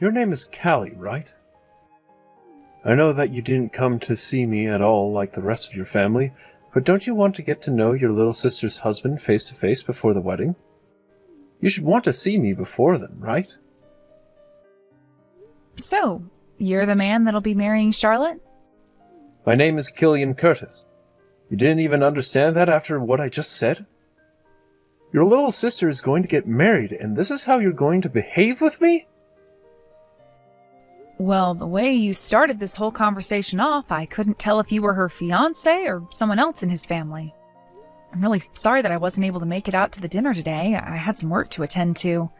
Your name is Callie, right? I know that you didn't come to see me at all like the rest of your family, but don't you want to get to know your little sister's husband face to face before the wedding? You should want to see me before then, right? So, you're the man that'll be marrying Charlotte? My name is Killian Curtis. You didn't even understand that after what I just said? Your little sister is going to get married, and this is how you're going to behave with me? Well, the way you started this whole conversation off, I couldn't tell if you were her fiancé or someone else in his family. I'm really sorry that I wasn't able to make it out to the dinner today. I had some work to attend to.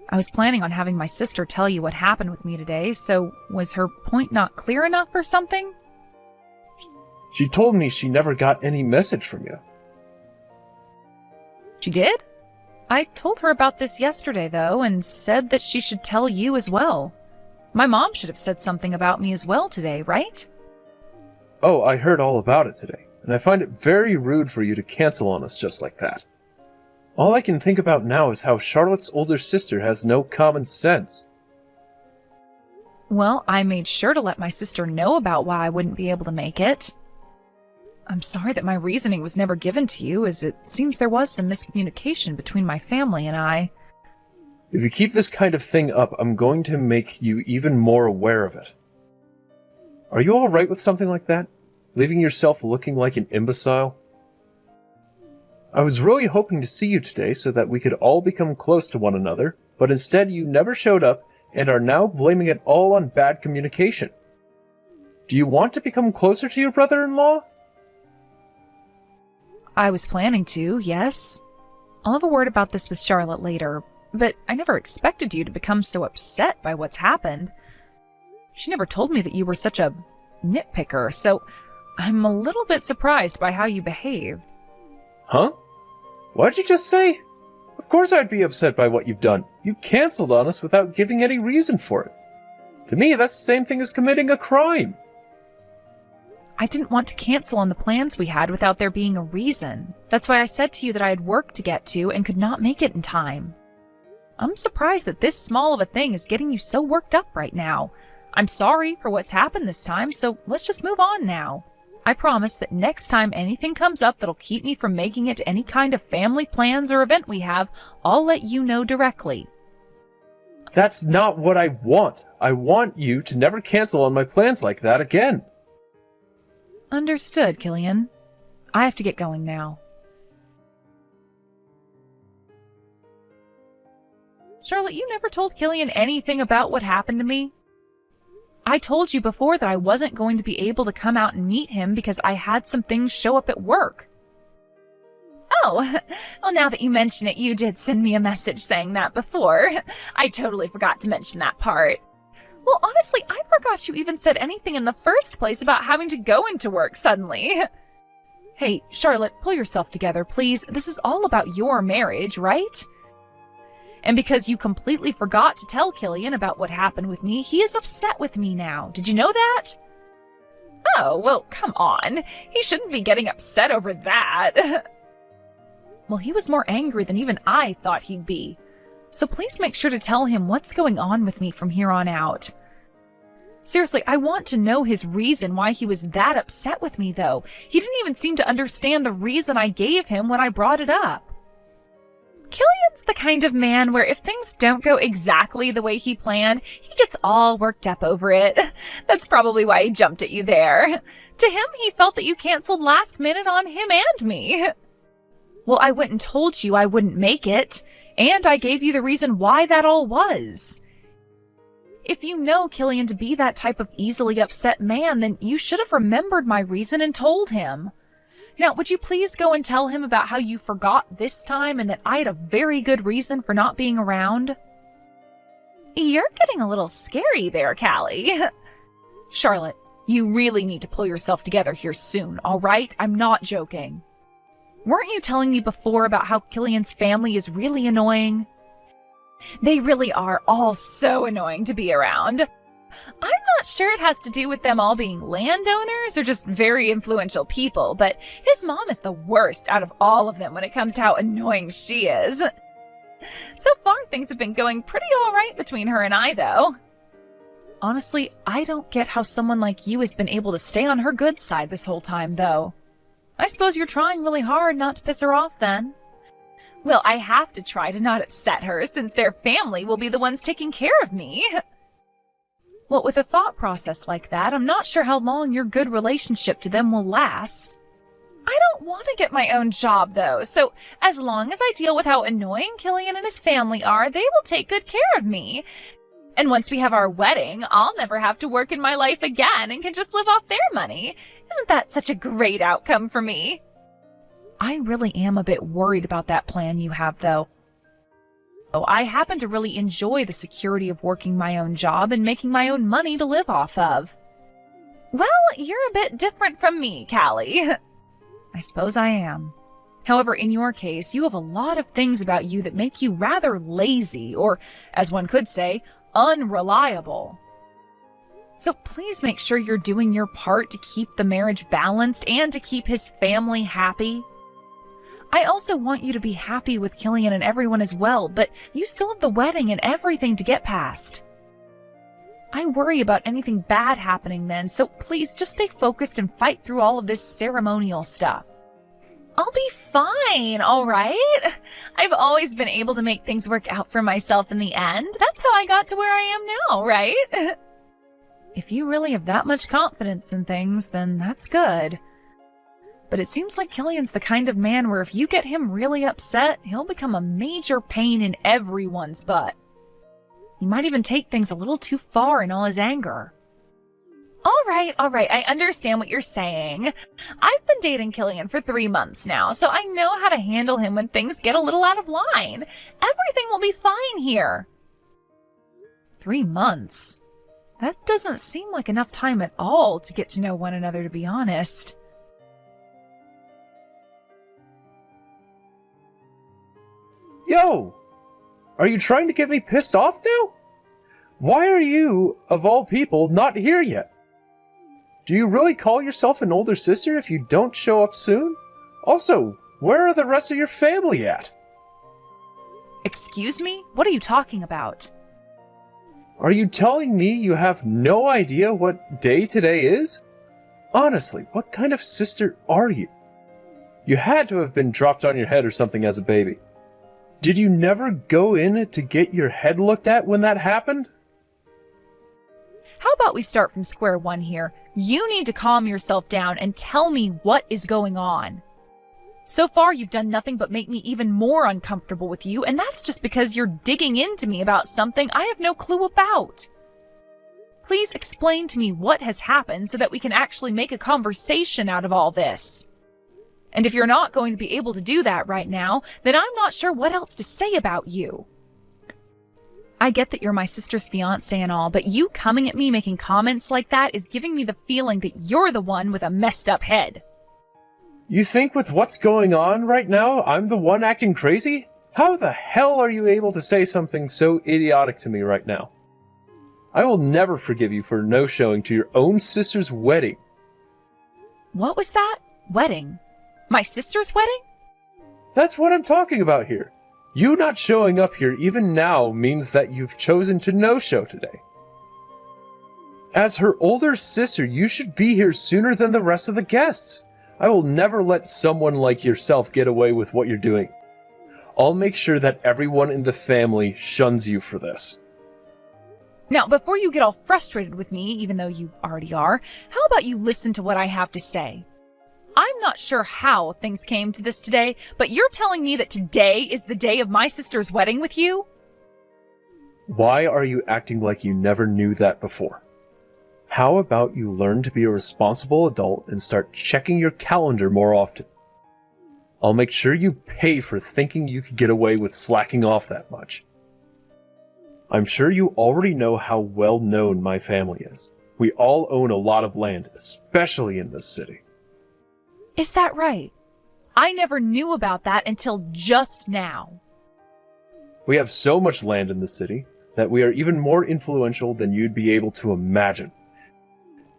I was planning on having my sister tell you what happened with me today, so was her point not clear enough or something? She told me she never got any message from you. She did? I told her about this yesterday, though, and said that she should tell you as well. My mom should have said something about me as well today, right? Oh, I heard all about it today, and I find it very rude for you to cancel on us just like that. All I can think about now is how Charlotte's older sister has no common sense. Well, I made sure to let my sister know about why I wouldn't be able to make it. I'm sorry that my reasoning was never given to you, as it seems there was some miscommunication between my family and I. If you keep this kind of thing up, I'm going to make you even more aware of it. Are you all right with something like that? Leaving yourself looking like an imbecile? I was really hoping to see you today so that we could all become close to one another, but instead you never showed up and are now blaming it all on bad communication. Do you want to become closer to your brother-in-law? I was planning to, yes. I'll have a word about this with Charlotte later, but I never expected you to become so upset by what's happened. She never told me that you were such a nitpicker, so I'm a little bit surprised by how you behaved. Huh? What'd you just say? Of course I'd be upset by what you've done. You canceled on us without giving any reason for it. To me, that's the same thing as committing a crime. I didn't want to cancel on the plans we had without there being a reason. That's why I said to you that I had work to get to and could not make it in time. I'm surprised that this small of a thing is getting you so worked up right now. I'm sorry for what's happened this time, so let's just move on now. I promise that next time anything comes up that'll keep me from making it to any kind of family plans or event we have, I'll let you know directly. That's not what I want. I want you to never cancel on my plans like that again. Understood, Killian. I have to get going now. Charlotte, you never told Killian anything about what happened to me. I told you before that I wasn't going to be able to come out and meet him because I had some things show up at work. Oh, well, now that you mention it, you did send me a message saying that before. I totally forgot to mention that part. Well, honestly, I forgot you even said anything in the first place about having to go into work suddenly. Hey, Charlotte, pull yourself together, please. This is all about your marriage, right? And because you completely forgot to tell Killian about what happened with me, he is upset with me now. Did you know that? Oh, well, come on. He shouldn't be getting upset over that. Well, he was more angry than even I thought he'd be. So please make sure to tell him what's going on with me from here on out. Seriously, I want to know his reason why he was that upset with me, though. He didn't even seem to understand the reason I gave him when I brought it up. Killian's the kind of man where if things don't go exactly the way he planned, he gets all worked up over it. That's probably why he jumped at you there. To him, he felt that you canceled last minute on him and me. Well, I went and told you I wouldn't make it, and I gave you the reason why that all was. If you know Killian to be that type of easily upset man, then you should have remembered my reason and told him. Now, would you please go and tell him about how you forgot this time and that I had a very good reason for not being around? You're getting a little scary there, Callie. Charlotte, you really need to pull yourself together here soon, all right? I'm not joking. Weren't you telling me before about how Killian's family is really annoying? They really are all so annoying to be around. I'm not sure it has to do with them all being landowners or just very influential people, but his mom is the worst out of all of them when it comes to how annoying she is. So far, things have been going pretty all right between her and I, though. Honestly, I don't get how someone like you has been able to stay on her good side this whole time, though. I suppose you're trying really hard not to piss her off, then. Well, I have to try to not upset her, since their family will be the ones taking care of me. Well, with a thought process like that, I'm not sure how long your good relationship to them will last. I don't want to get my own job, though, so as long as I deal with how annoying Killian and his family are, they will take good care of me. And once we have our wedding, I'll never have to work in my life again and can just live off their money. Isn't that such a great outcome for me? I really am a bit worried about that plan you have, though. I happen to really enjoy the security of working my own job and making my own money to live off of. Well, you're a bit different from me, Callie. I suppose I am. However, in your case, you have a lot of things about you that make you rather lazy, or, as one could say, unreliable. So please make sure you're doing your part to keep the marriage balanced and to keep his family happy. I also want you to be happy with Killian and everyone as well, but you still have the wedding and everything to get past. I worry about anything bad happening then, so please just stay focused and fight through all of this ceremonial stuff. I'll be fine, all right? I've always been able to make things work out for myself in the end. That's how I got to where I am now, right? If you really have that much confidence in things, then that's good. But it seems like Killian's the kind of man where if you get him really upset, he'll become a major pain in everyone's butt. He might even take things a little too far in all his anger. All right, I understand what you're saying. I've been dating Killian for 3 months now, so I know how to handle him when things get a little out of line. Everything will be fine here. 3 months? That doesn't seem like enough time at all to get to know one another, to be honest. Yo! Are you trying to get me pissed off now? Why are you, of all people, not here yet? Do you really call yourself an older sister if you don't show up soon? Also, where are the rest of your family at? Excuse me? What are you talking about? Are you telling me you have no idea what day today is? Honestly, what kind of sister are you? You had to have been dropped on your head or something as a baby. Did you never go in to get your head looked at when that happened? How about we start from square one here? You need to calm yourself down and tell me what is going on. So far, you've done nothing but make me even more uncomfortable with you, and that's just because you're digging into me about something I have no clue about. Please explain to me what has happened so that we can actually make a conversation out of all this. And if you're not going to be able to do that right now, then I'm not sure what else to say about you. I get that you're my sister's fiancé and all, but you coming at me making comments like that is giving me the feeling that you're the one with a messed up head. You think with what's going on right now, I'm the one acting crazy? How the hell are you able to say something so idiotic to me right now? I will never forgive you for no-showing to your own sister's wedding. What was that? Wedding? My sister's wedding? That's what I'm talking about here. You not showing up here even now means that you've chosen to no-show today. As her older sister, you should be here sooner than the rest of the guests. I will never let someone like yourself get away with what you're doing. I'll make sure that everyone in the family shuns you for this. Now, before you get all frustrated with me, even though you already are, how about you listen to what I have to say? I'm not sure how things came to this today, but you're telling me that today is the day of my sister's wedding with you? Why are you acting like you never knew that before? How about you learn to be a responsible adult and start checking your calendar more often? I'll make sure you pay for thinking you could get away with slacking off that much. I'm sure you already know how well known my family is. We all own a lot of land, especially in this city. Is that right? I never knew about that until just now. We have so much land in the city that we are even more influential than you'd be able to imagine.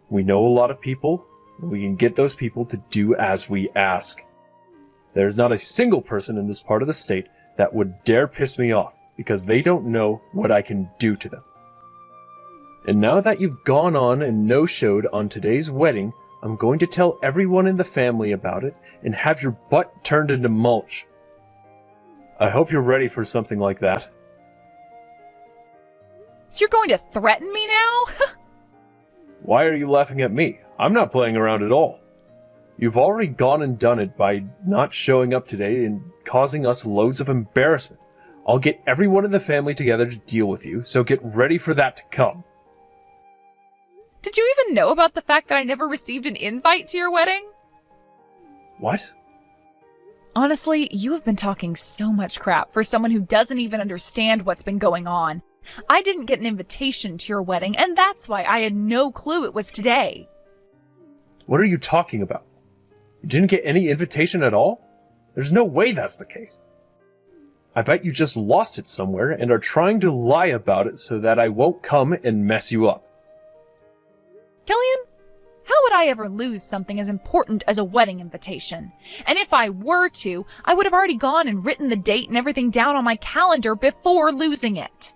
We know a lot of people, and we can get those people to do as we ask. There's not a single person in this part of the state that would dare piss me off because they don't know what I can do to them. And now that you've gone on and no-showed on today's wedding, I'm going to tell everyone in the family about it and have your butt turned into mulch. I hope you're ready for something like that. So you're going to threaten me now? Why are you laughing at me? I'm not playing around at all. You've already gone and done it by not showing up today and causing us loads of embarrassment. I'll get everyone in the family together to deal with you, so get ready for that to come. Did you even know about the fact that I never received an invite to your wedding? What? Honestly, you have been talking so much crap for someone who doesn't even understand what's been going on. I didn't get an invitation to your wedding, and that's why I had no clue it was today. What are you talking about? You didn't get any invitation at all? There's no way that's the case. I bet you just lost it somewhere and are trying to lie about it so that I won't come and mess you up. Killian, how would I ever lose something as important as a wedding invitation? And if I were to, I would have already gone and written the date and everything down on my calendar before losing it.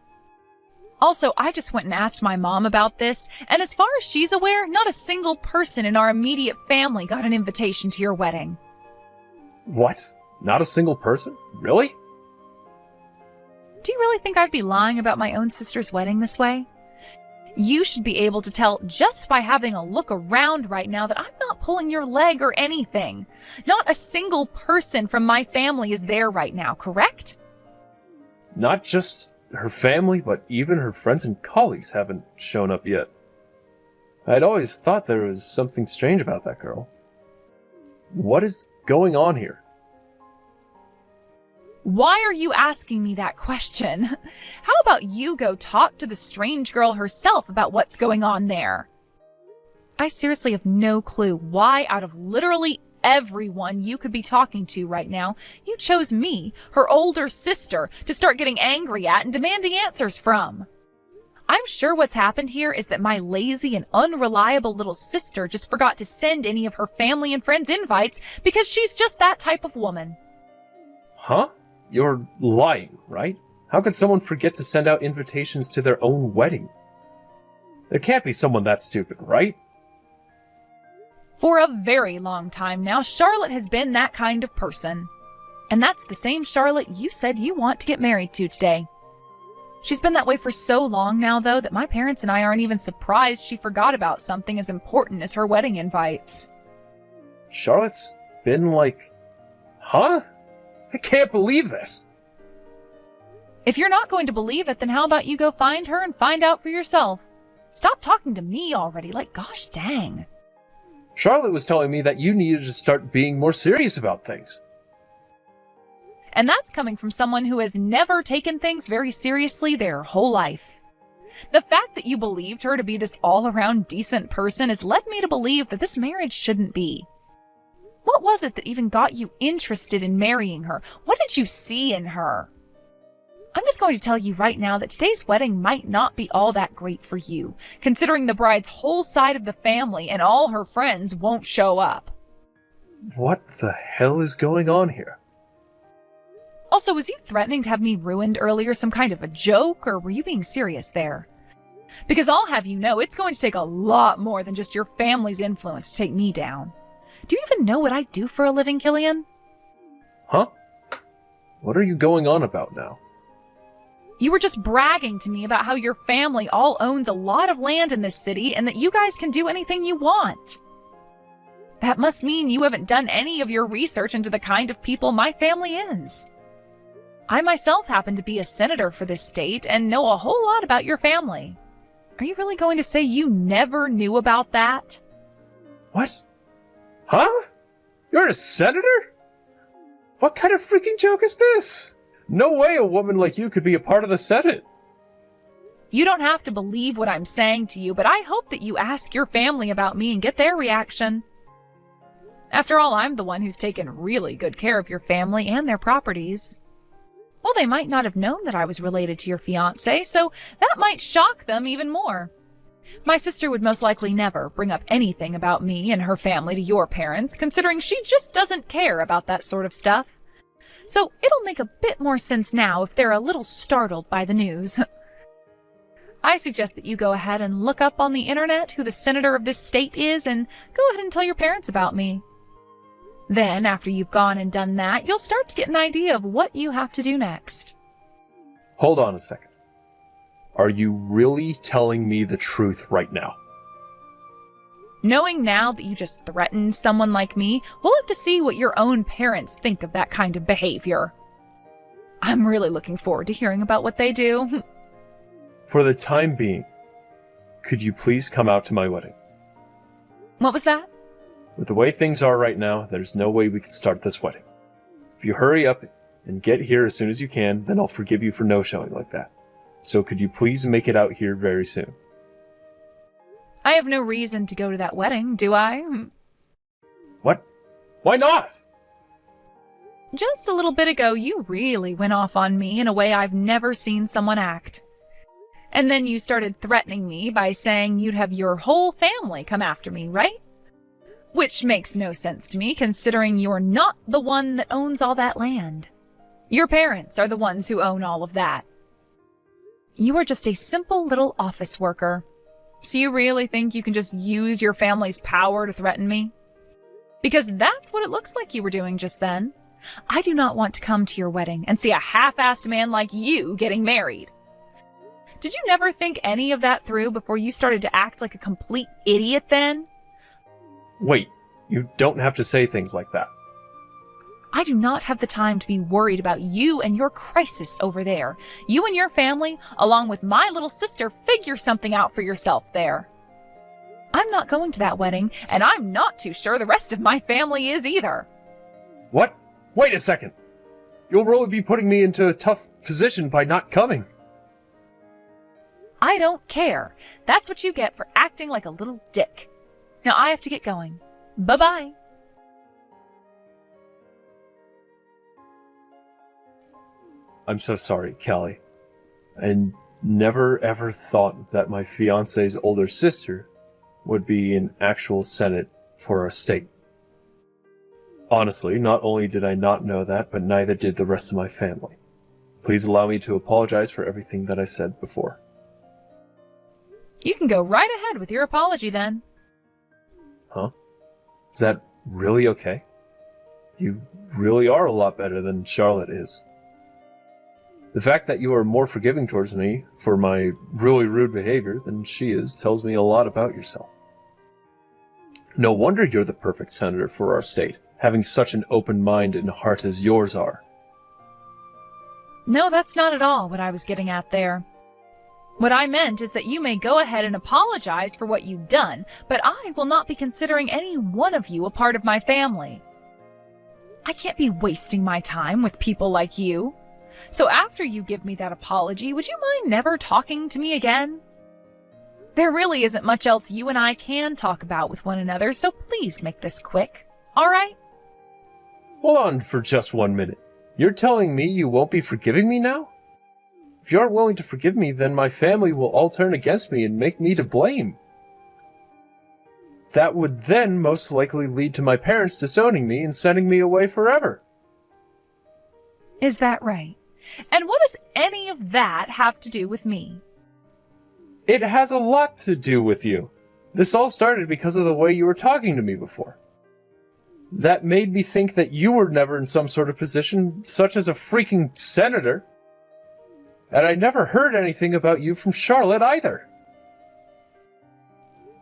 Also, I just went and asked my mom about this, and as far as she's aware, not a single person in our immediate family got an invitation to your wedding. What? Not a single person? Really? Do you really think I'd be lying about my own sister's wedding this way? You should be able to tell just by having a look around right now that I'm not pulling your leg or anything. Not a single person from my family is there right now, correct? Not just her family, but even her friends and colleagues haven't shown up yet. I'd always thought there was something strange about that girl. What is going on here? Why are you asking me that question? How about you go talk to the strange girl herself about what's going on there? I seriously have no clue why, out of literally everyone you could be talking to right now, you chose me, her older sister, to start getting angry at and demanding answers from. I'm sure what's happened here is that my lazy and unreliable little sister just forgot to send any of her family and friends invites because she's just that type of woman. Huh? You're lying, right? How could someone forget to send out invitations to their own wedding? There can't be someone that stupid, right? For a very long time now, Charlotte has been that kind of person. And that's the same Charlotte you said you want to get married to today. She's been that way for so long now, though, that my parents and I aren't even surprised she forgot about something as important as her wedding invites. Charlotte's been like... Huh? I can't believe this! If you're not going to believe it, then how about you go find her and find out for yourself? Stop talking to me already, like gosh dang. Charlotte was telling me that you needed to start being more serious about things. And that's coming from someone who has never taken things very seriously their whole life. The fact that you believed her to be this all-around decent person has led me to believe that this marriage shouldn't be. What was it that even got you interested in marrying her? What did you see in her? I'm just going to tell you right now that today's wedding might not be all that great for you, considering the bride's whole side of the family and all her friends won't show up. What the hell is going on here? Also, was you threatening to have me ruined earlier some kind of a joke, or were you being serious there? Because I'll have you know, it's going to take a lot more than just your family's influence to take me down. Do you even know what I do for a living, Killian? Huh? What are you going on about now? You were just bragging to me about how your family all owns a lot of land in this city and that you guys can do anything you want. That must mean you haven't done any of your research into the kind of people my family is. I myself happen to be a senator for this state and know a whole lot about your family. Are you really going to say you never knew about that? What? Huh? You're a senator? What kind of freaking joke is this? No way a woman like you could be a part of the Senate. You don't have to believe what I'm saying to you, but I hope that you ask your family about me and get their reaction. After all, I'm the one who's taken really good care of your family and their properties. Well, they might not have known that I was related to your fiancé, so that might shock them even more. My sister would most likely never bring up anything about me and her family to your parents, considering she just doesn't care about that sort of stuff. So it'll make a bit more sense now if they're a little startled by the news. I suggest that you go ahead and look up on the internet who the senator of this state is and go ahead and tell your parents about me. Then, after you've gone and done that, you'll start to get an idea of what you have to do next. Hold on a second. Are you really telling me the truth right now? Knowing now that you just threatened someone like me, we'll have to see what your own parents think of that kind of behavior. I'm really looking forward to hearing about what they do. For the time being, could you please come out to my wedding? What was that? With the way things are right now, there's no way we can start this wedding. If you hurry up and get here as soon as you can, then I'll forgive you for no-showing like that. So could you please make it out here very soon? I have no reason to go to that wedding, do I? What? Why not? Just a little bit ago, you really went off on me in a way I've never seen someone act. And then you started threatening me by saying you'd have your whole family come after me, right? Which makes no sense to me, considering you're not the one that owns all that land. Your parents are the ones who own all of that. You are just a simple little office worker. So you really think you can just use your family's power to threaten me? Because that's what it looks like you were doing just then. I do not want to come to your wedding and see a half-assed man like you getting married. Did you never think any of that through before you started to act like a complete idiot then? Wait, you don't have to say things like that. I do not have the time to be worried about you and your crisis over there. You and your family, along with my little sister, figure something out for yourself there. I'm not going to that wedding, and I'm not too sure the rest of my family is either. What? Wait a second. You'll really be putting me into a tough position by not coming. I don't care. That's what you get for acting like a little dick. Now I have to get going. Bye-bye. I'm so sorry, Callie. I never ever thought that my fiance's older sister would be in actual Senate for our state. Honestly, not only did I not know that, but neither did the rest of my family. Please allow me to apologize for everything that I said before. You can go right ahead with your apology then. Huh? Is that really okay? You really are a lot better than Charlotte is. The fact that you are more forgiving towards me for my really rude behavior than she is tells me a lot about yourself. No wonder you're the perfect senator for our state, having such an open mind and heart as yours are. No, that's not at all what I was getting at there. What I meant is that you may go ahead and apologize for what you've done, but I will not be considering any one of you a part of my family. I can't be wasting my time with people like you. So after you give me that apology, would you mind never talking to me again? There really isn't much else you and I can talk about with one another, so please make this quick, all right? Hold on for just 1 minute. You're telling me you won't be forgiving me now? If you aren't willing to forgive me, then my family will all turn against me and make me to blame. That would then most likely lead to my parents disowning me and sending me away forever. Is that right? And what does any of that have to do with me? It has a lot to do with you. This all started because of the way you were talking to me before. That made me think that you were never in some sort of position, such as a freaking senator. And I never heard anything about you from Charlotte either.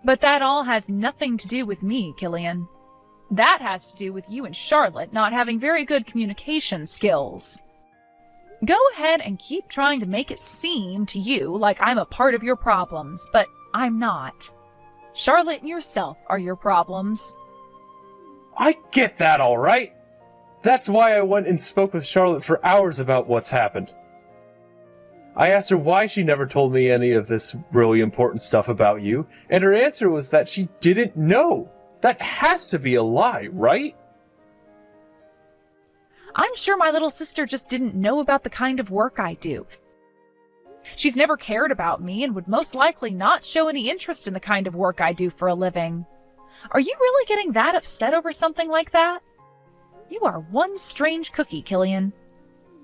But that all has nothing to do with me, Killian. That has to do with you and Charlotte not having very good communication skills. Go ahead and keep trying to make it seem to you like I'm a part of your problems, but I'm not. Charlotte and yourself are your problems. I get that, all right. That's why I went and spoke with Charlotte for hours about what's happened. I asked her why she never told me any of this really important stuff about you, and her answer was that she didn't know. That has to be a lie, right? I'm sure my little sister just didn't know about the kind of work I do. She's never cared about me and would most likely not show any interest in the kind of work I do for a living. Are you really getting that upset over something like that? You are one strange cookie, Killian.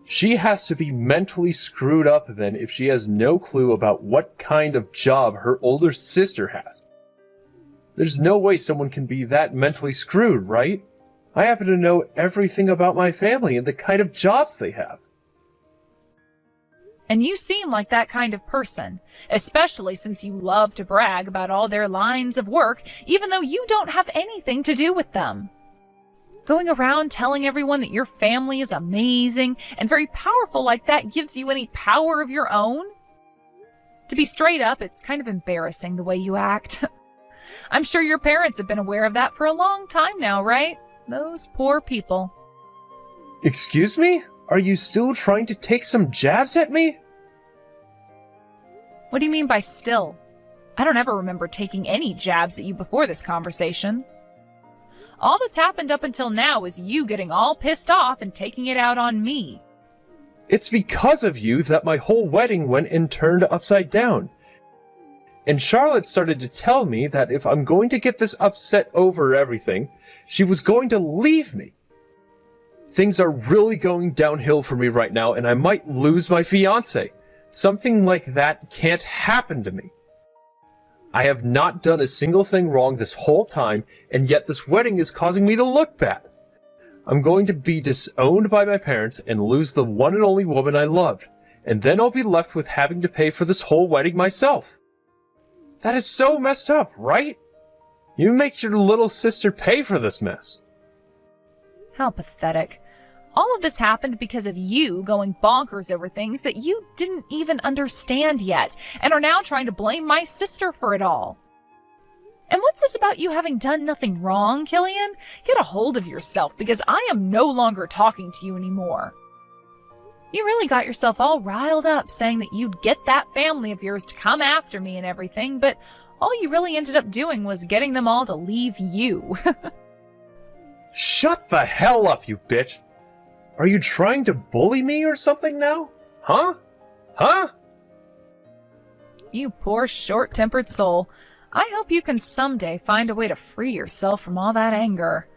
She has to be mentally screwed up then if she has no clue about what kind of job her older sister has. There's no way someone can be that mentally screwed, right? I happen to know everything about my family and the kind of jobs they have. And you seem like that kind of person, especially since you love to brag about all their lines of work, even though you don't have anything to do with them. Going around telling everyone that your family is amazing and very powerful like that gives you any power of your own? To be straight up, it's kind of embarrassing the way you act. I'm sure your parents have been aware of that for a long time now, right? Those poor people. Excuse me? Are you still trying to take some jabs at me? What do you mean by still? I don't ever remember taking any jabs at you before this conversation. All that's happened up until now is you getting all pissed off and taking it out on me. It's because of you that my whole wedding went and turned upside down. And Charlotte started to tell me that if I'm going to get this upset over everything, she was going to leave me. Things are really going downhill for me right now, and I might lose my fiancé. Something like that can't happen to me. I have not done a single thing wrong this whole time, and yet this wedding is causing me to look bad. I'm going to be disowned by my parents and lose the one and only woman I loved, and then I'll be left with having to pay for this whole wedding myself. That is so messed up, right? You make your little sister pay for this mess. How pathetic. All of this happened because of you going bonkers over things that you didn't even understand yet, and are now trying to blame my sister for it all. And what's this about you having done nothing wrong, Killian? Get a hold of yourself, because I am no longer talking to you anymore. You really got yourself all riled up saying that you'd get that family of yours to come after me and everything, but all you really ended up doing was getting them all to leave you. Shut the hell up, you bitch! Are you trying to bully me or something now? Huh? Huh? You poor short-tempered soul. I hope you can someday find a way to free yourself from all that anger.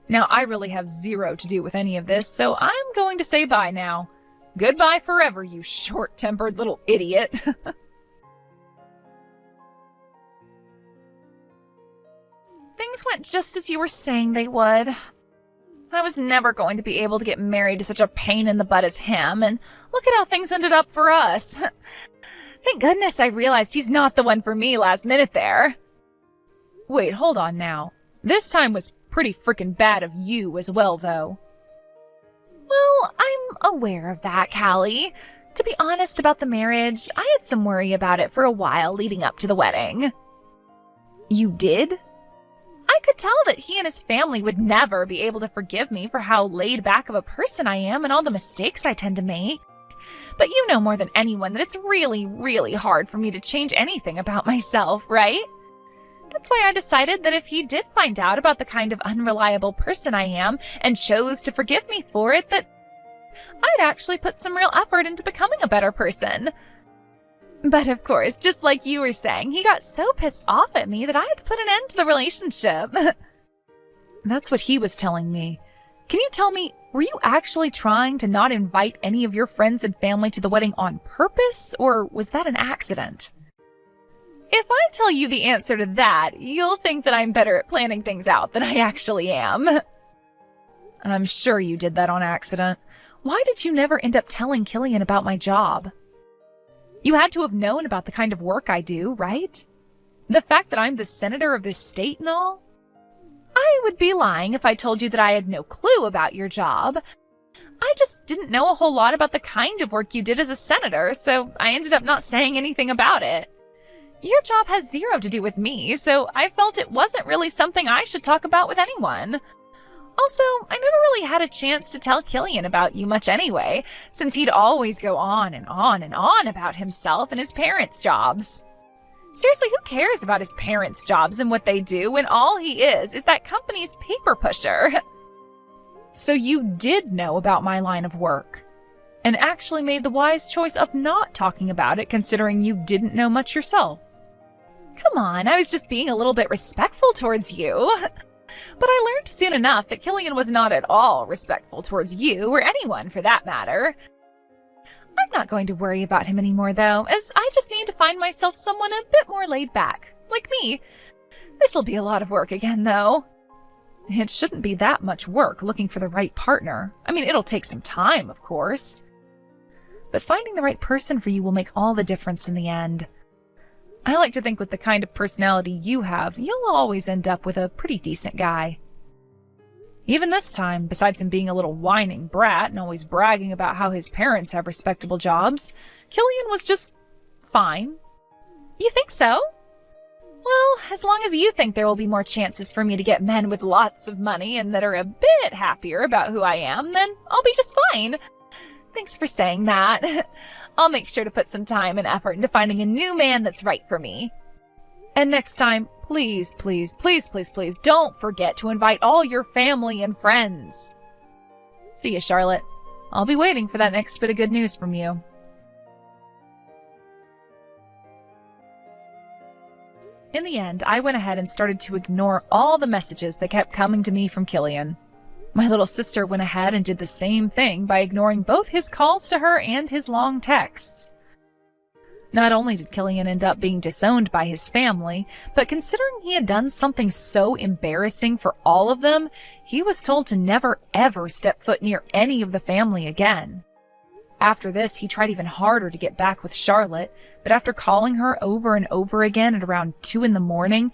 Now, I really have zero to do with any of this, so I'm going to say bye now. Goodbye forever, you short-tempered little idiot. Things went just as you were saying they would. I was never going to be able to get married to such a pain in the butt as him, and look at how things ended up for us. Thank goodness I realized he's not the one for me last minute there. Wait, hold on now. This time was pretty frickin' bad of you as well, though. Well, I'm aware of that, Callie. To be honest about the marriage, I had some worry about it for a while leading up to the wedding. You did? I could tell that he and his family would never be able to forgive me for how laid back of a person I am and all the mistakes I tend to make. But you know more than anyone that it's really, really hard for me to change anything about myself, right? That's why I decided that if he did find out about the kind of unreliable person I am and chose to forgive me for it, that I'd actually put some real effort into becoming a better person. But of course, just like you were saying, he got so pissed off at me that I had to put an end to the relationship. That's what he was telling me. Can you tell me, were you actually trying to not invite any of your friends and family to the wedding on purpose, or was that an accident? If I tell you the answer to that, you'll think that I'm better at planning things out than I actually am. I'm sure you did that on accident. Why did you never end up telling Killian about my job? You had to have known about the kind of work I do, right? The fact that I'm the senator of this state and all? I would be lying if I told you that I had no clue about your job. I just didn't know a whole lot about the kind of work you did as a senator, so I ended up not saying anything about it. Your job has zero to do with me, so I felt it wasn't really something I should talk about with anyone. Also, I never really had a chance to tell Killian about you much anyway, since he'd always go on and on and on about himself and his parents' jobs. Seriously, who cares about his parents' jobs and what they do when all he is that company's paper pusher? So you did know about my line of work, and actually made the wise choice of not talking about it considering you didn't know much yourself. Come on, I was just being a little bit respectful towards you. But I learned soon enough that Killian was not at all respectful towards you, or anyone for that matter. I'm not going to worry about him anymore, though, as I just need to find myself someone a bit more laid back, like me. This'll be a lot of work again, though. It shouldn't be that much work looking for the right partner. I mean, it'll take some time, of course. But finding the right person for you will make all the difference in the end. I like to think with the kind of personality you have, you'll always end up with a pretty decent guy. Even this time, besides him being a little whining brat and always bragging about how his parents have respectable jobs, Killian was just fine. You think so? Well, as long as you think there will be more chances for me to get men with lots of money and that are a bit happier about who I am, then I'll be just fine. Thanks for saying that. I'll make sure to put some time and effort into finding a new man that's right for me. And next time, please, please, please, please, please, don't forget to invite all your family and friends. See you, Charlotte. I'll be waiting for that next bit of good news from you. In the end, I went ahead and started to ignore all the messages that kept coming to me from Killian. My little sister went ahead and did the same thing by ignoring both his calls to her and his long texts. Not only did Killian end up being disowned by his family, but considering he had done something so embarrassing for all of them, he was told to never ever step foot near any of the family again. After this, he tried even harder to get back with Charlotte, but after calling her over and over again at around 2 a.m,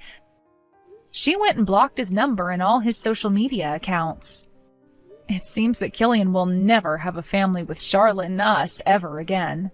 she went and blocked his number and all his social media accounts. It seems that Killian will never have a family with Charlotte and us ever again.